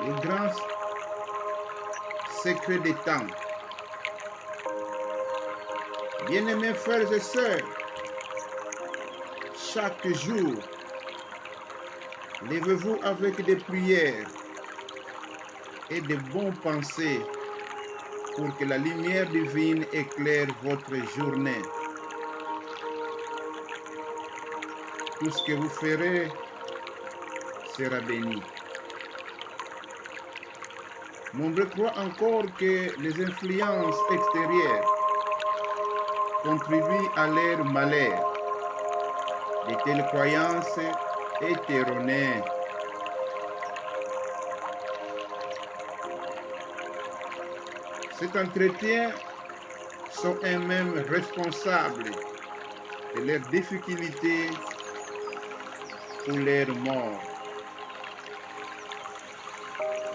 les grands secrets des temps. Bien-aimés frères et sœurs, chaque jour, levez-vous avec des prières et de bonnes pensées pour que la lumière divine éclaire votre journée. Tout ce que vous ferez sera béni. Nombreux croient encore que les influences extérieures contribuent à leur malheur. De telles croyances est erronée. Cet entretien sont eux-mêmes responsables de leurs difficultés ou leur mort.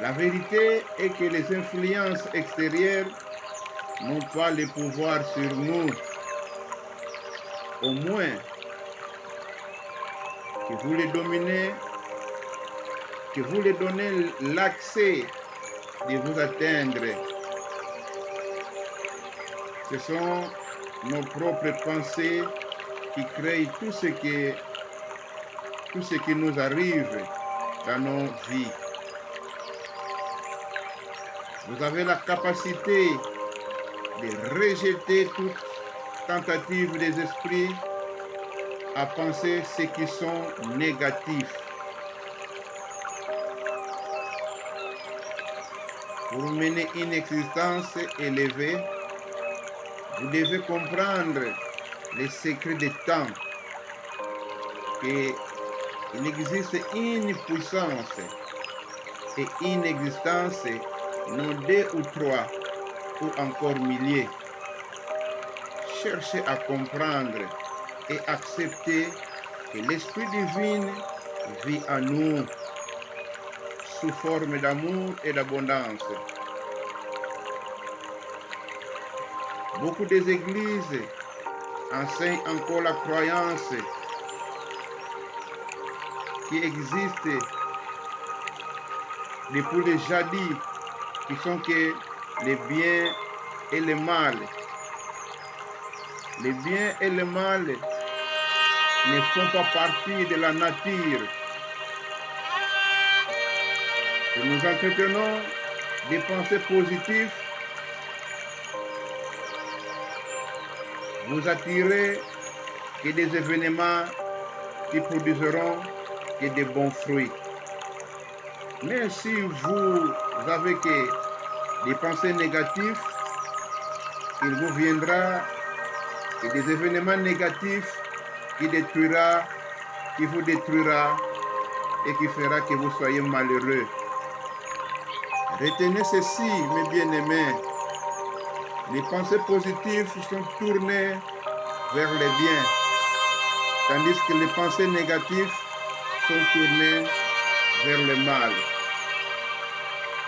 La vérité est que les influences extérieures n'ont pas le pouvoir sur nous. Au moins que vous les dominez, que vous les donnez l'accès de vous atteindre. Ce sont nos propres pensées qui créent tout ce qui nous arrive dans nos vies. Vous avez la capacité de rejeter toute tentative des esprits à penser ce qui sont négatifs. Pour mener une existence élevée, vous devez comprendre les secrets des temps, qu'il existe une puissance et une existence, non deux ou trois, ou encore milliers. Cherchez à comprendre et accepter que l'Esprit divin vit en nous sous forme d'amour et d'abondance. Beaucoup des églises enseignent encore la croyance qui existe depuis les jadis, qui sont que les biens et le mal. Les biens et le mal ne font pas partie de la nature. Si nous entretenons des pensées positives, vous attirez que des événements qui produiront que de bons fruits. Mais si vous avez que des pensées négatives, il vous viendra que des événements négatifs qui vous détruira et qui fera que vous soyez malheureux. Retenez ceci, mes bien-aimés. Les pensées positives sont tournées vers le bien, tandis que les pensées négatives sont tournées vers le mal.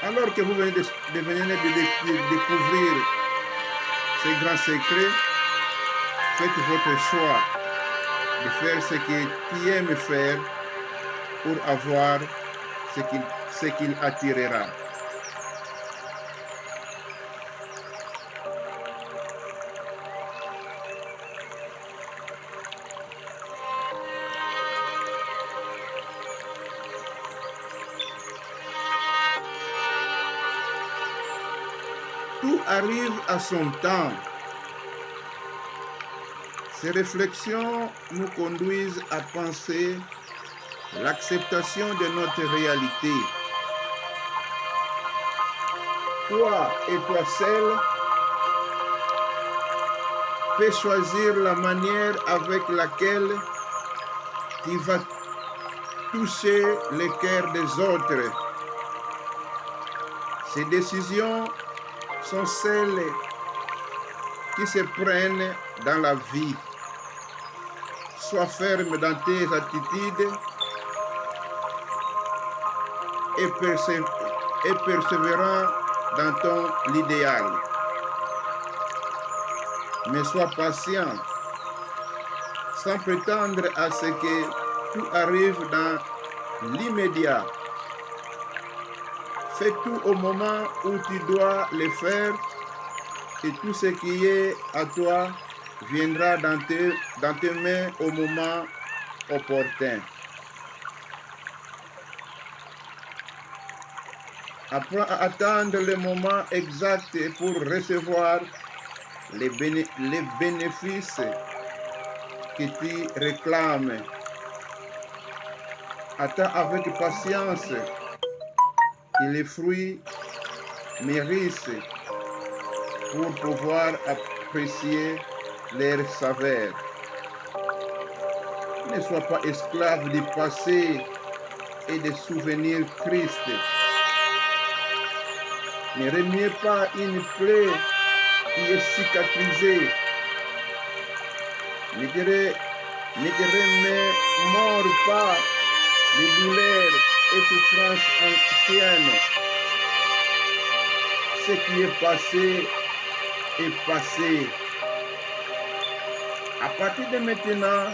Alors que vous venez de découvrir ces grands secrets, faites votre choix de faire ce que tu aimes faire pour avoir ce qu'il attirera. Tout arrive à son temps. Ces réflexions nous conduisent à penser l'acceptation de notre réalité. Toi et toi seul peux choisir la manière avec laquelle tu vas toucher le cœur des autres. Ces décisions sont celles qui se prennent dans la vie. Sois ferme dans tes attitudes et persévérant dans ton idéal. Mais sois patient, sans prétendre à ce que tout arrive dans l'immédiat. Fais tout au moment où tu dois le faire et tout ce qui est à toi viendra dans tes mains au moment opportun. Apprends à attendre le moment exact pour recevoir les bénéfices que tu réclames. Attends avec patience que les fruits mûrissent pour pouvoir apprécier leur saveur. Ne sois pas esclave du passé et des souvenirs tristes. Ne remuez pas une plaie qui est cicatrisée. Ne te remémore pas les douleurs et souffrances anciennes. Ce qui est passé est passé. À partir de maintenant,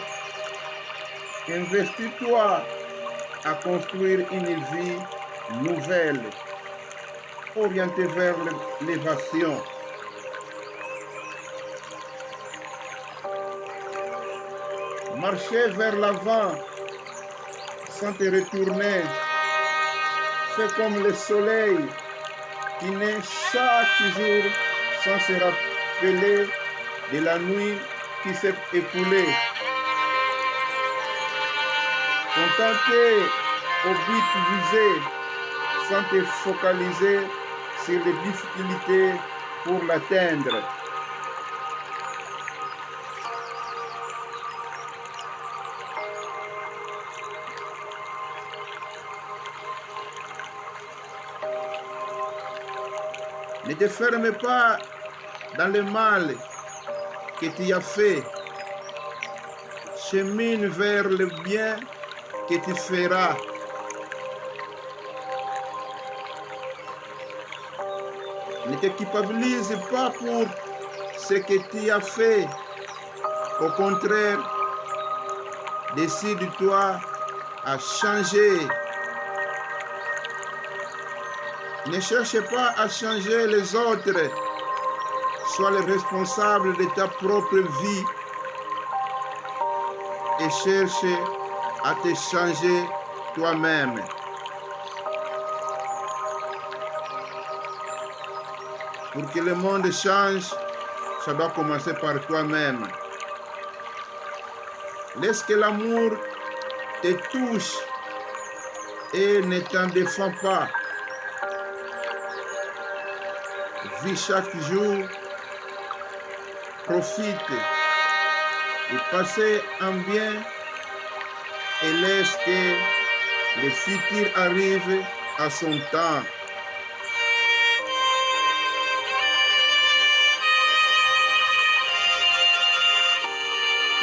investis-toi à construire une vie nouvelle, orientée vers l'élévation. Marcher vers l'avant sans te retourner. C'est comme le soleil qui naît chaque jour sans se rappeler de la nuit qui s'est écoulée. Contenter au but visé sans te focaliser sur les difficultés pour l'atteindre. Ne te ferme pas dans le mal que tu as fait. Chemine vers le bien que tu feras. Ne te culpabilise pas pour ce que tu as fait. Au contraire, décide-toi à changer. Ne cherche pas à changer les autres. Sois le responsable de ta propre vie et cherche à te changer toi-même. Pour que le monde change, ça doit commencer par toi-même. Laisse que l'amour te touche et ne t'en défends pas. Vis chaque jour, profite et passez en bien et laisse que le futur arrive à son temps.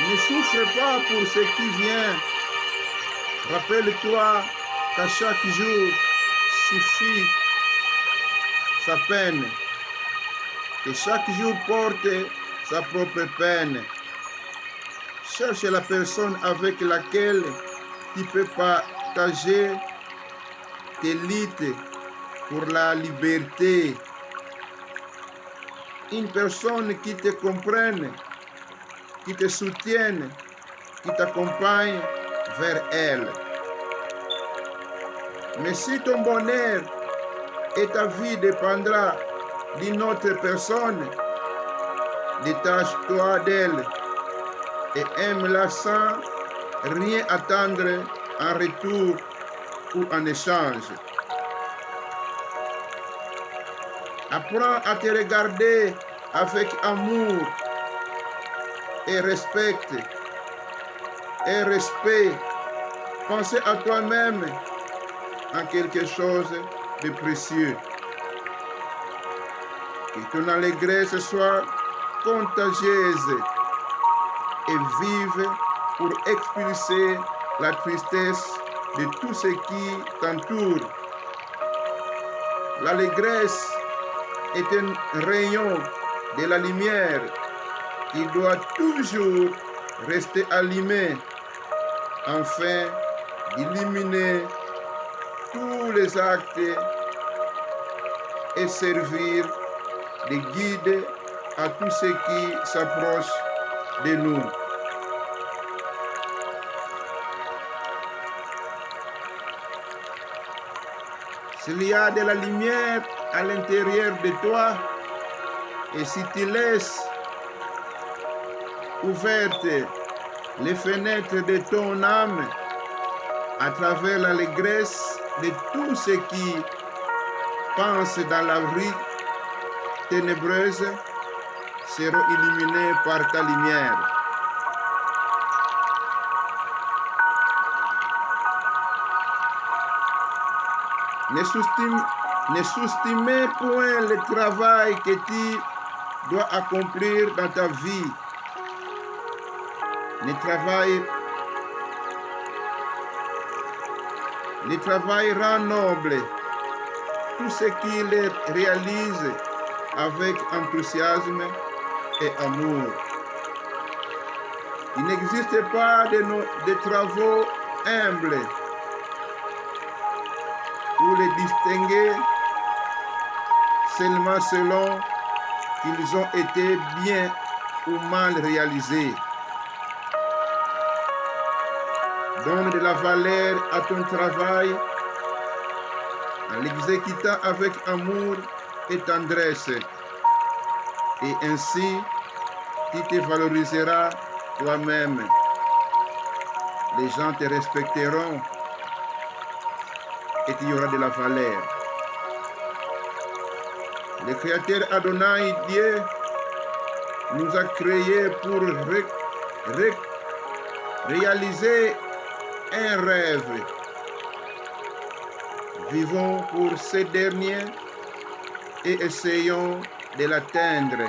Ne souffre pas pour ce qui vient. Rappelle-toi qu'à chaque jour suffit sa peine. Que chaque jour porte sa propre peine. Cherche la personne avec laquelle tu peux partager tes luttes pour la liberté. Une personne qui te comprenne, qui te soutienne, qui t'accompagne vers elle. Mais si ton bonheur et ta vie dépendra d'une autre personne, détache-toi d'elle et aime-la sans rien attendre en retour ou en échange. Apprends à te regarder avec amour et respect. Pensez à toi-même en quelque chose de précieux. Que ton allégresse soit contagieuse et vive pour expulser la tristesse de tout ce qui t'entoure. L'allégresse est un rayon de la lumière qui doit toujours rester allumé afin d'illuminer tous les actes et servir de guide à tous ceux qui s'approchent de nous. S'il y a de la lumière à l'intérieur de toi, et si tu laisses ouvertes les fenêtres de ton âme à travers l'allégresse de tous ceux qui pensent dans la vie ténébreuse, seront illuminés par ta lumière. Ne sous-estimez point le travail que tu dois accomplir dans ta vie. Le travail rend noble tout ce qu'il réalise avec enthousiasme et amour. Il n'existe pas de travaux humbles ou les distinguer seulement selon qu'ils ont été bien ou mal réalisés. Donne de la valeur à ton travail en l'exécutant avec amour et tendresse. Et ainsi, tu te valoriseras toi-même. Les gens te respecteront et tu y auras de la valeur. Le Créateur Adonai, Dieu, nous a créés pour réaliser un rêve. Vivons pour ce dernier et essayons de l'atteindre.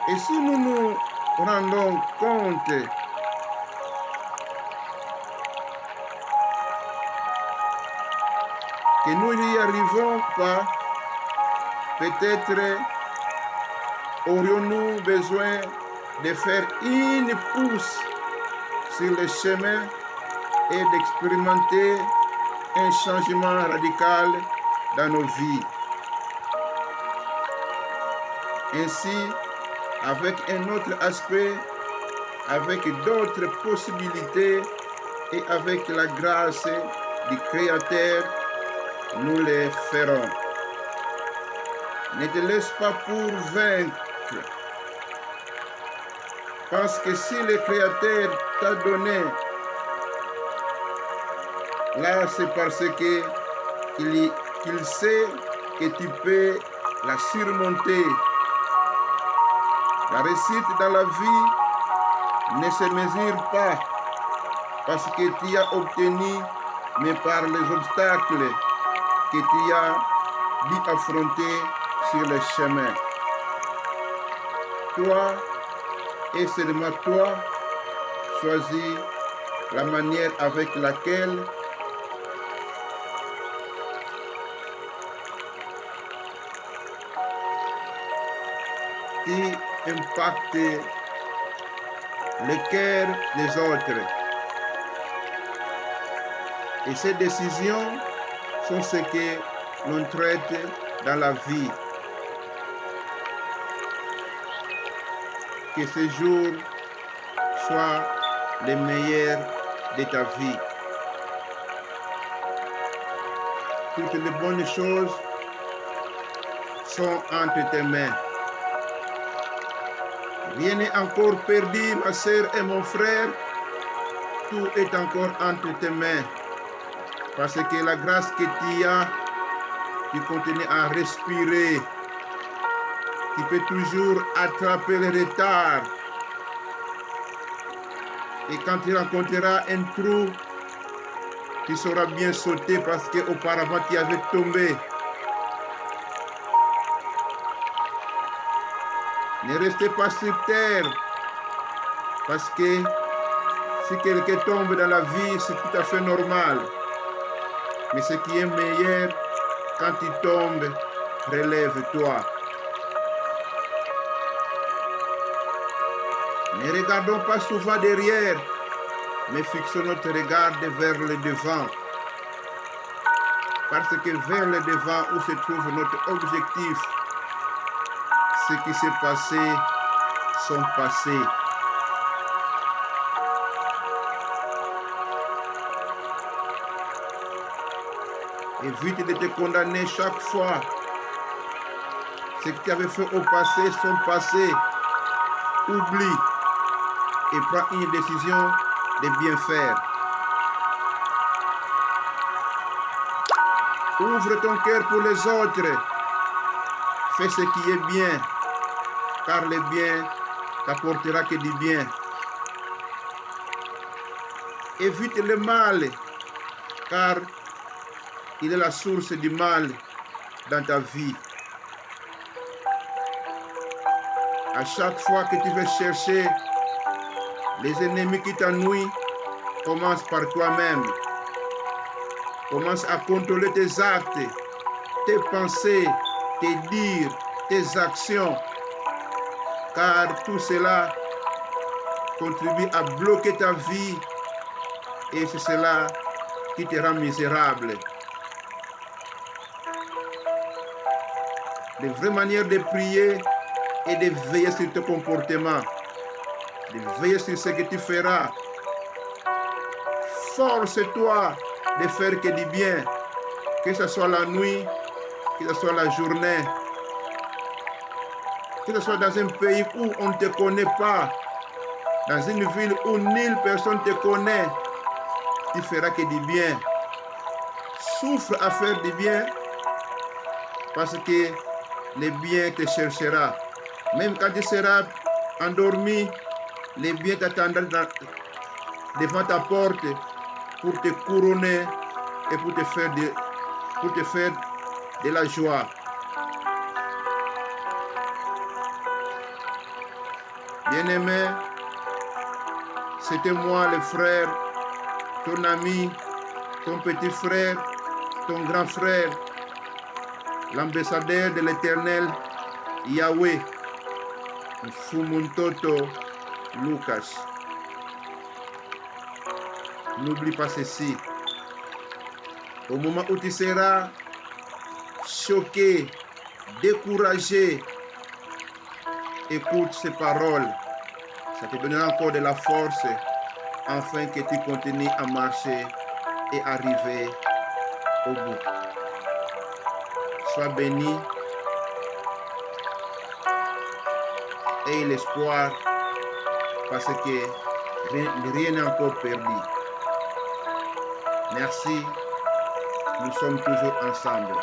Et si nous nous rendons compte que nous n'y arrivons pas, peut-être aurions-nous besoin de faire une pousse sur le chemin et d'expérimenter un changement radical dans nos vies. Ainsi, avec un autre aspect, avec d'autres possibilités et avec la grâce du Créateur, nous les ferons. Ne te laisse pas pour vaincre. Parce que si le Créateur t'a donné, là c'est parce qu'il sait que tu peux la surmonter. La réussite dans la vie ne se mesure pas parce que tu as obtenu, mais par les obstacles que tu as dû affronter sur le chemin. Toi, et seulement toi, choisis la manière avec laquelle tu impactes le cœur des autres. Et ces décisions sont ce que l'on traite dans la vie. Que ce jour soit le meilleur de ta vie. Toutes les bonnes choses sont entre tes mains. Rien n'est encore perdu, ma sœur et mon frère. Tout est encore entre tes mains. Parce que la grâce que tu as, tu continues à respirer. Tu peux toujours attraper le retard. Et quand tu rencontreras un trou, tu sauras bien sauter parce qu'auparavant tu avais tombé. Ne restez pas sur terre parce que si quelqu'un tombe dans la vie, c'est tout à fait normal. Mais ce qui est meilleur, quand tu tombes, relève-toi. Ne regardons pas souvent derrière, mais fixons notre regard vers le devant. Parce que vers le devant où se trouve notre objectif, ce qui s'est passé sont passés. Évite de te condamner chaque fois. Ce que tu avais fait au passé sont passés. Oublie et prends une décision de bien faire. Ouvre ton cœur pour les autres. Fais ce qui est bien, car le bien t'apportera que du bien. Évite le mal, car il est la source du mal dans ta vie. À chaque fois que tu veux chercher les ennemis qui t'ennuient, commence par toi-même. Commence à contrôler tes actes, tes pensées, tes dires, tes actions, car tout cela contribue à bloquer ta vie et c'est cela qui te rend misérable. La vraie manière de prier est de veiller sur ton comportement, de veiller sur ce que tu feras. Force-toi de faire que du bien, que ce soit la nuit, que ce soit la journée, que ce soit dans un pays où on ne te connaît pas, dans une ville où nulle personne te connaît, tu feras que du bien. Souffre à faire du bien parce que le bien te cherchera. Même quand tu seras endormi, le bien t'attendra devant ta porte pour te couronner et pour te faire de la joie. Bien-aimé, c'était moi le frère, ton ami, ton petit frère, ton grand frère, l'ambassadeur de l'Éternel, Yahweh, Fumuntoto Lucas. N'oublie pas ceci. Au moment où tu seras choqué, découragé, écoute ces paroles. Ça te donnera encore de la force afin que tu continues à marcher et arriver au bout. Sois béni et l'espoir parce que rien n'est encore perdu. Merci, nous sommes toujours ensemble.